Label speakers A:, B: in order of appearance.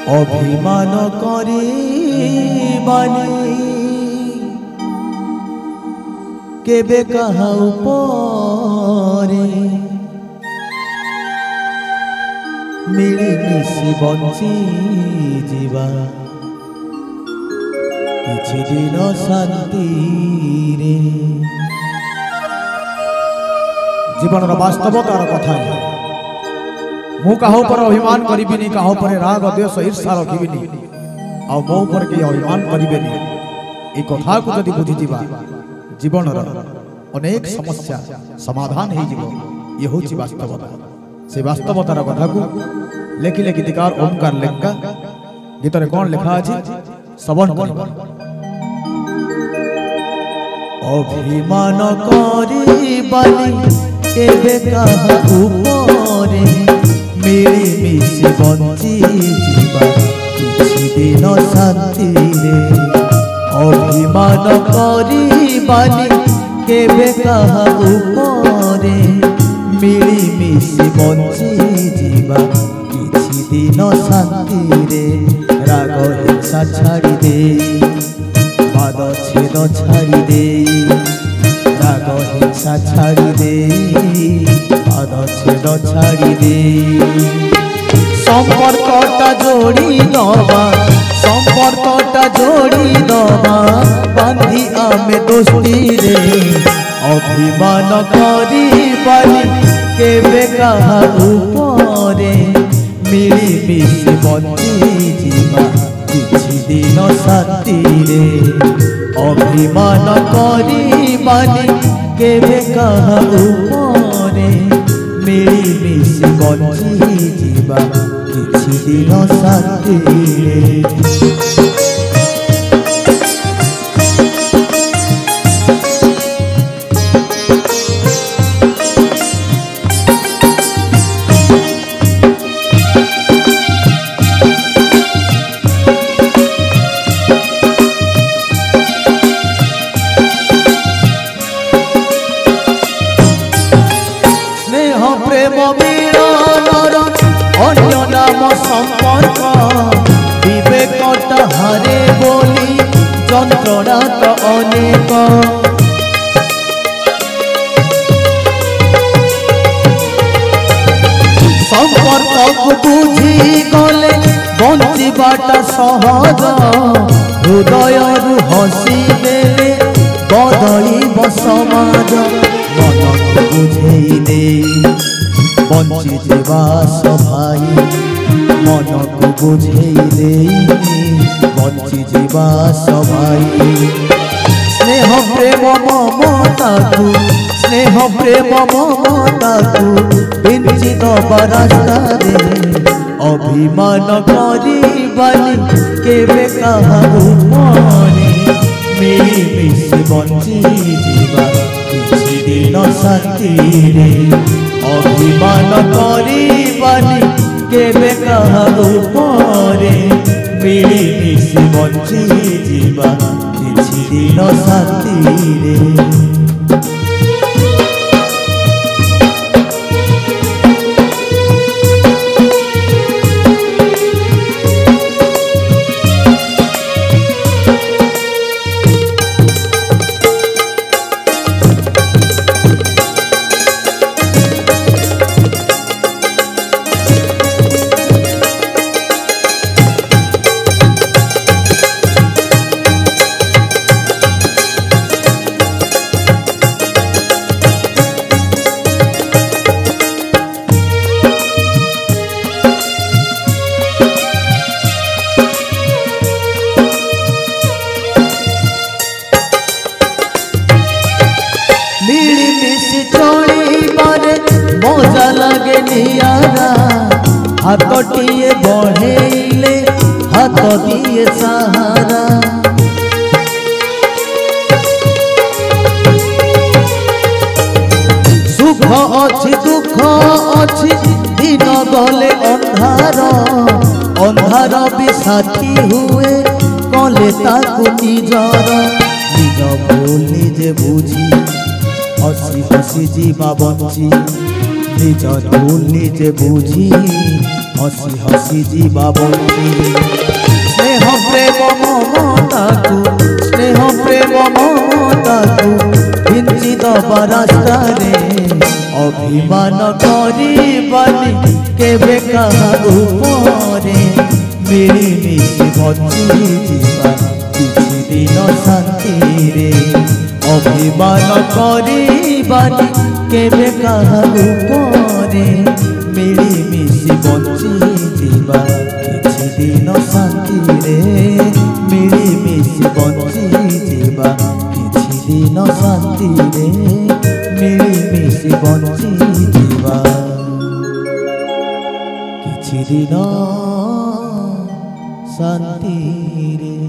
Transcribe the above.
A: अभिमान करिबानी केबे कहा उपरे मिलिमिशि बंची जीवा किछि दिन शांति रे। जीवन वास्तवतार कथा मु कहा पर अभिमान करिबिनी कहा पर राग द्वेष ईर्षा रखिबिनी आ मो पर के अभिमान करिबेनी ए कथा को जदि बुझि जीवा जीवन अनेक समस्या समाधान हो जीवो ये होची वास्तवता से वास्तवतार कथा को लेखिले गीतकार ओमकार लेंगा गीतरे कौन लिखा अछि श्रवण करबा। अभिमान करिबानी केबे कहा उपरे मिलिमिशि बंची जीवा किछि दिन शांति रे। अभिमान करिबानी केबे कहा उपरे मिलिमिशि बंची जीवा किछि दिन शांति रे। राग हिंसा छाड़ी दे बाद छेद छाड़ी दे राग हिंसा छाड़ी दे बाद छेद छाड़ी दे। संपर्कटा जोड़ी दबा संपर्कटा जोड़ी दबा बांधी आमे दोस्ती रे। अभिमान करिबानी केबे कहा उपरे मिलिमिशि बंची जीवा किछि दिन शांति रे। अभिमान करिबानी केबे कहा उपरे मिलिमिशि बंची जीवा किछि दिन शांति रे। प्रेम मिलनर अन्य नाम संपर्क विवेकटा हारे बोली যন্ত্রণা তো অনেক। সম্পর্ক বুঝি গলে বঞ্চিবাটা সহজ হৃদয়রু হসি দেলে বদলিব সমাজ। মনକୁ বুঝেই দে বঞ্চি ଯିବା সভাই মনକୁ বুঝেই দে বঞ্চি ଯିବା সভাই। স্নেহ প্রেম মমতাকু স্নেহ প্রেম মমতাকু বিঞ্চি দবা রাস্তারে। অভিমান করিবানি কেবে কাহা উপরে মিলিমিশি বঞ্চি ଯିବା କିଛି ଦିନ ଶାନ୍ତିରେ। অভিমান করিবানি কেবে কাহা উপরে মিলিমিশি বঞ্চি ଯିବା କିଛି ଦିନ ଶାନ୍ତିରେ। मजा लगे नियारा हाथटिए बढ़ेले हाथ दिए सहारा। सुख अच्छी दुख अच्छी दिन गले अंधार अंधार भी साथी हुए कले ताकू निजर। निज भूल निजे बुझी हसी हसी जीवा बंची निज भूल निजे बुझी हसी हसी जीवा बंची स्नेह प्रेम ममता स्नेह प्रेम ममता किंची दबा रास्ता रे अभिमान करिबानी केबे कहा उपरे मिलिमिशि बंची जीवा किछि दिन शांति रे अभिमान करिबानी केबे कहा उपरे मिलिमिशि बंची जीवा किछि दिन शांति रे मिलिमिशि बंची जीवा किछि दिन शांति रे मिलिमिशि बंची जीवा किछि दिन शांति रे।